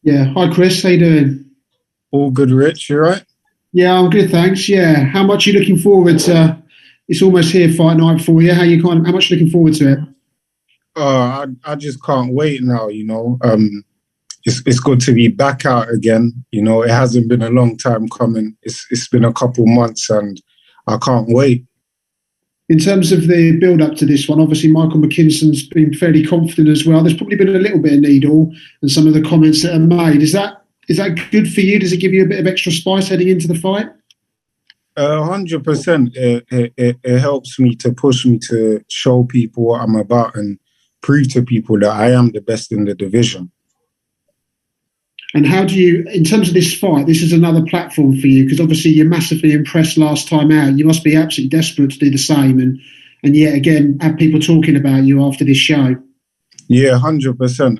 Yeah. Hi, Chris. How you doing? All good, Rich. You right? Yeah, I'm good, thanks. Yeah. How much are you looking forward to? It's almost here, fight night for you. How much looking forward to it? I just can't wait now. It's good to be back out again. It hasn't been a long time coming. It's been a couple months, and I can't wait. In terms of the build up to this one, obviously Michael McKinson's been fairly confident as well. There's probably been a little bit of needle and some of the comments that are made. Is that good for you? Does it give you a bit of extra spice heading into the fight? 100%. It helps me to push me to show people what I'm about and prove to people that I am the best in the division. And how do you, in terms of this fight, this is another platform for you because obviously you're massively impressed last time out. You must be absolutely desperate to do the same and yet again have people talking about you after this show. Yeah, 100%.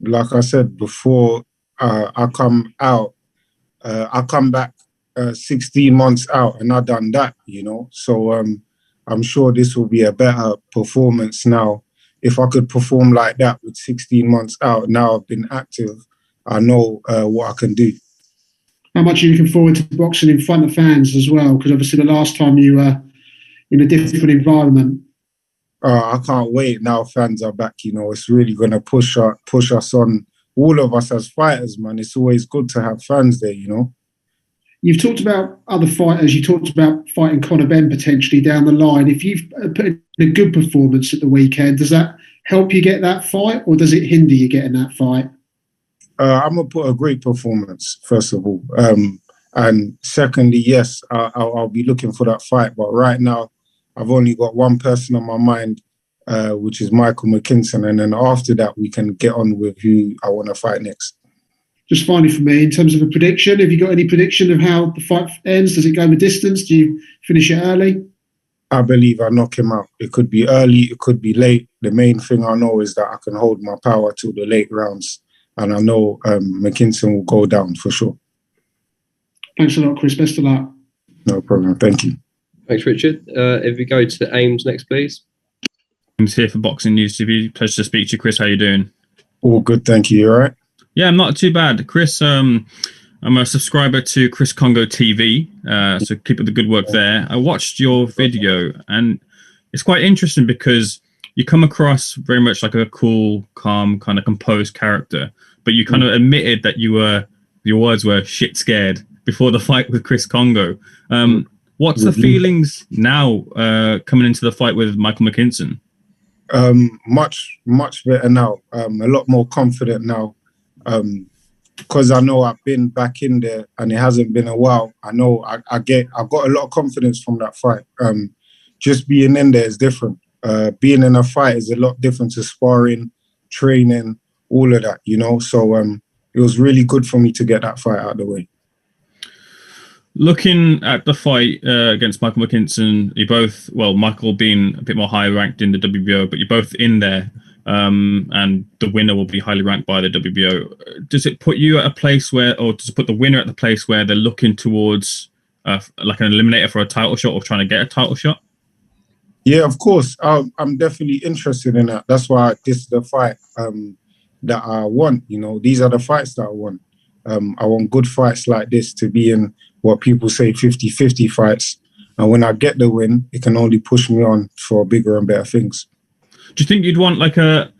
Like I said before, I come out, I come back 16 months out, and I done that. So I'm sure this will be a better performance now. If I could perform like that with 16 months out, now I've been active, I know what I can do. How much are you looking forward to boxing in front of fans as well? Because obviously the last time you were in a different environment. I can't wait now. Fans are back. It's really going to push us on. All of us as fighters, man. It's always good to have fans there. You've talked about other fighters. You talked about fighting Conor Benn potentially down the line. If you've put in a good performance at the weekend, does that help you get that fight, or does it hinder you getting that fight? I'm gonna put a great performance first of all, and secondly, yes, I'll be looking for that fight. But right now, I've only got one person on my mind, which is Michael McKinson, and then after that, we can get on with who I want to fight next. Just finally for me, in terms of a prediction, have you got any prediction of how the fight ends? Does it go the distance? Do you finish it early? I believe I knock him out. It could be early, it could be late. The main thing I know is that I can hold my power till the late rounds, and I know McKinson will go down for sure. Thanks a lot, Chris. Best of luck. No problem. Thank you. Thanks, Richard. If we go to Ames next, please. Ames here for Boxing News TV. Pleasure to speak to you, Chris. How you doing? All good, thank you. You all right? Yeah, I'm not too bad. Chris, I'm a subscriber to Chris Kongo TV, so keep up the good work there. I watched your video, and it's quite interesting because you come across very much like a cool, calm, kind of composed character, but you kind of admitted that your words were shit scared before the fight with Chris Kongo. What's the feelings now coming into the fight with Michael McKinson? Much better now. A lot more confident now. Because I know I've been back in there and it hasn't been a while. I know I've got a lot of confidence from that fight. Just being in there is different. Being in a fight is a lot different to sparring, training, all of that, So it was really good for me to get that fight out of the way. Looking at the fight against Michael McKinson, Michael being a bit more high ranked in the WBO, but you're both in there. And the winner will be highly ranked by the WBO. Does it put you at a place or does it put the winner at the place where they're looking towards like an eliminator for a title shot or trying to get a title shot? Yeah, of course. I'm definitely interested in that. That's why this is the fight that I want. These are the fights that I want. I want good fights like this to be in what people say 50-50 fights. And when I get the win, it can only push me on for bigger and better things. Do you think you'd want like a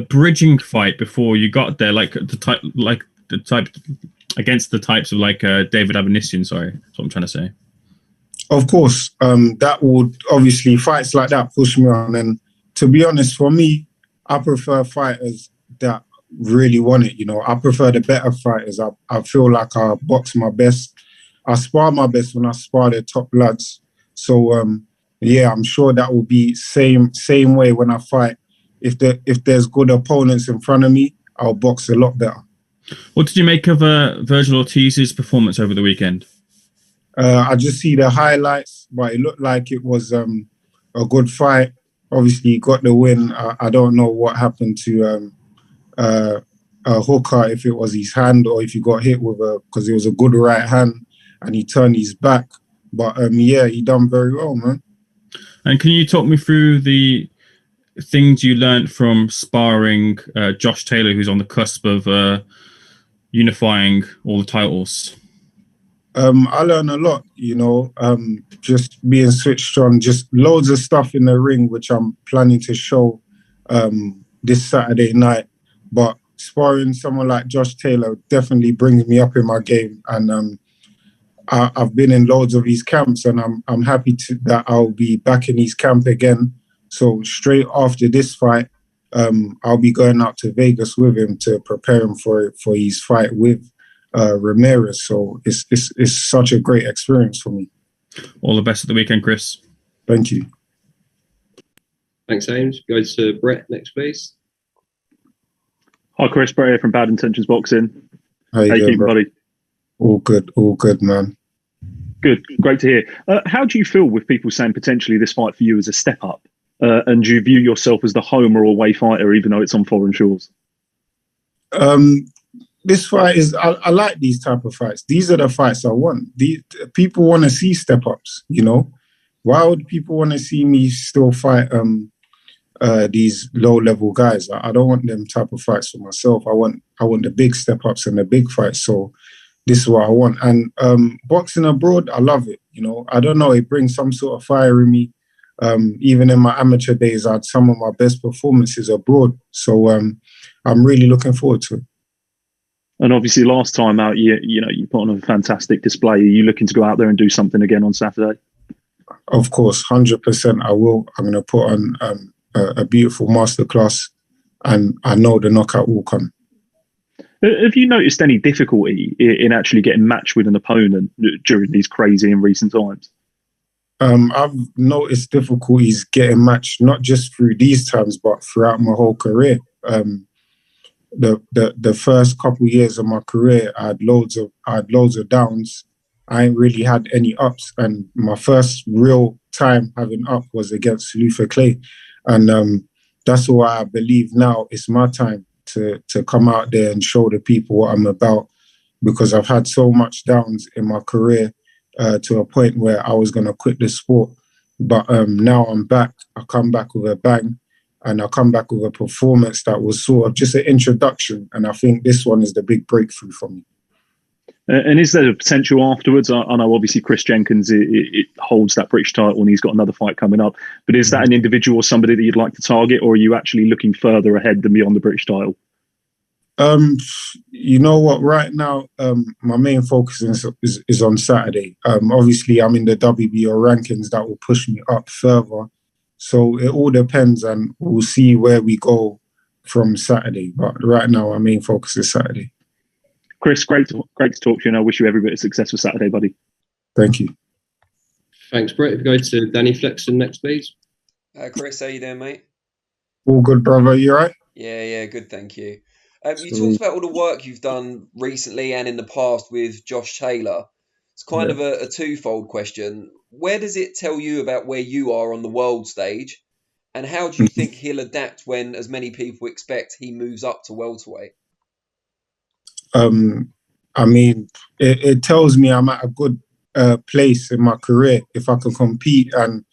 bridging fight before you got there, like the type against the types of like David Abanisian? Sorry, that's what I'm trying to say. Of course, that would obviously fights like that push me on. And to be honest, for me, I prefer fighters that really want it. I prefer the better fighters. I feel like I box my best. I spar my best when I spar the top lads. So. Yeah, I'm sure that will be same way when I fight. If there's good opponents in front of me, I'll box a lot better. What did you make of Virgil Ortiz's performance over the weekend? I just see the highlights, but it looked like it was a good fight. Obviously, he got the win. I don't know what happened to Hooker, if it was his hand or if he got hit with because it was a good right hand and he turned his back. But yeah, he done very well, man. And can you talk me through the things you learned from sparring Josh Taylor, who's on the cusp of unifying all the titles? I learn a lot, just being switched on, just loads of stuff in the ring, which I'm planning to show this Saturday night. But sparring someone like Josh Taylor definitely brings me up in my game. And I've been in loads of his camps, and I'm happy that I'll be back in his camp again. So straight after this fight, I'll be going out to Vegas with him to prepare him for his fight with Ramirez. So it's such a great experience for me. All the best at the weekend, Chris. Thank you. Thanks, Ames. Go to Brett next, please. Hi, Chris. Brett here from Bad Intentions Boxing. How you keeping, bro? buddy? All good, man. Good, great to hear. How do you feel with people saying potentially this fight for you is a step up? And do you view yourself as the home or away fighter, even though it's on foreign shores? This fight is, I like these type of fights. These are the fights I want. People want to see step ups, Why would people want to see me still fight these low level guys? I don't want them type of fights for myself. I want the big step ups and the big fights. So this is what I want. And boxing abroad, I love it. I don't know, it brings some sort of fire in me. Even in my amateur days, I had some of my best performances abroad. So I'm really looking forward to it. And obviously, last time out, you put on a fantastic display. Are you looking to go out there and do something again on Saturday? Of course, 100% I will. I'm going to put on a beautiful masterclass, and I know the knockout will come. Have you noticed any difficulty in actually getting matched with an opponent during these crazy and recent times? I've noticed difficulties getting matched, not just through these times, but throughout my whole career. The first couple of years of my career, I had loads of downs. I ain't really had any ups, and my first real time having up was against Luther Clay, and that's why I believe now it's my time to come out there and show the people what I'm about, because I've had so much downs in my career to a point where I was going to quit the sport, but now I'm back. I come back with a bang. And I come back with a performance that was sort of just an introduction. And I think this one is the big breakthrough for me. And is there a potential afterwards? I know obviously Chris Jenkins it holds that British title and he's got another fight coming up. But is that an individual or somebody that you'd like to target, or are you actually looking further ahead than beyond the British title? You know what? Right now, my main focus is on Saturday. Obviously, I'm in the WBO rankings that will push me up further. So it all depends, and we'll see where we go from Saturday. But right now, our main focus is Saturday. Chris, great to talk to you, and I wish you every bit of success for Saturday, buddy. Thank you. Thanks, Brett. If we go to Danny Flexen next, please. Chris, how you doing, mate? All good, brother. You all right? Yeah, good, thank you. You talked about all the work you've done recently and in the past with Josh Taylor. It's kind of a twofold question. Where does it tell you about where you are on the world stage? And how do you think he'll adapt when, as many people expect, he moves up to welterweight? I mean, it tells me I'm at a good place in my career if I can compete and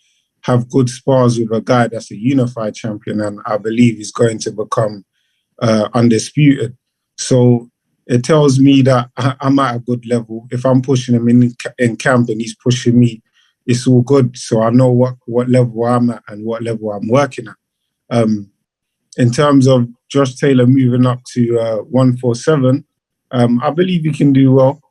have good spars with a guy that's a unified champion, and I believe he's going to become undisputed. So it tells me that I'm at a good level. If I'm pushing him in camp and he's pushing me, it's all good. So I know what level I'm at and what level I'm working at. In terms of Josh Taylor moving up to 147, I believe he can do well.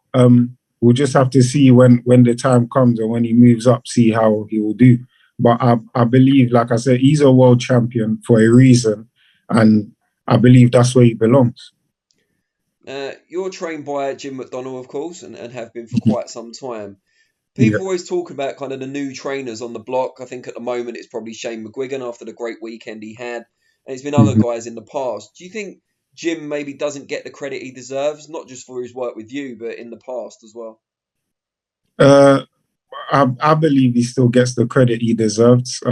We'll just have to see when the time comes and when he moves up, see how he will do. But I believe, like I said, he's a world champion for a reason, and I believe that's where he belongs. You're trained by Jim McDonnell, of course, and have been for quite some time. People always talk about kind of the new trainers on the block. I think at the moment it's probably Shane McGuigan after the great weekend he had, and it's been other guys in the past. Do you think Jim maybe doesn't get the credit he deserves, not just for his work with you, but in the past as well? I believe he still gets the credit he deserves.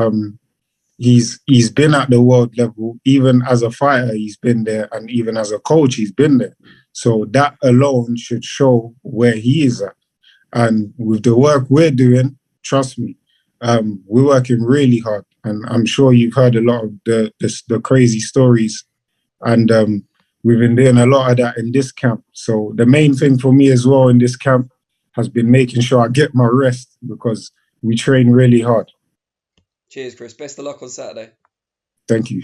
He's been at the world level. Even as a fighter, he's been there, and even as a coach, he's been there. So that alone should show where he is at. And with the work we're doing, trust me, we're working really hard. And I'm sure you've heard a lot of the crazy stories. And we've been doing a lot of that in this camp. So the main thing for me as well in this camp has been making sure I get my rest, because we train really hard. Cheers, Chris. Best of luck on Saturday. Thank you.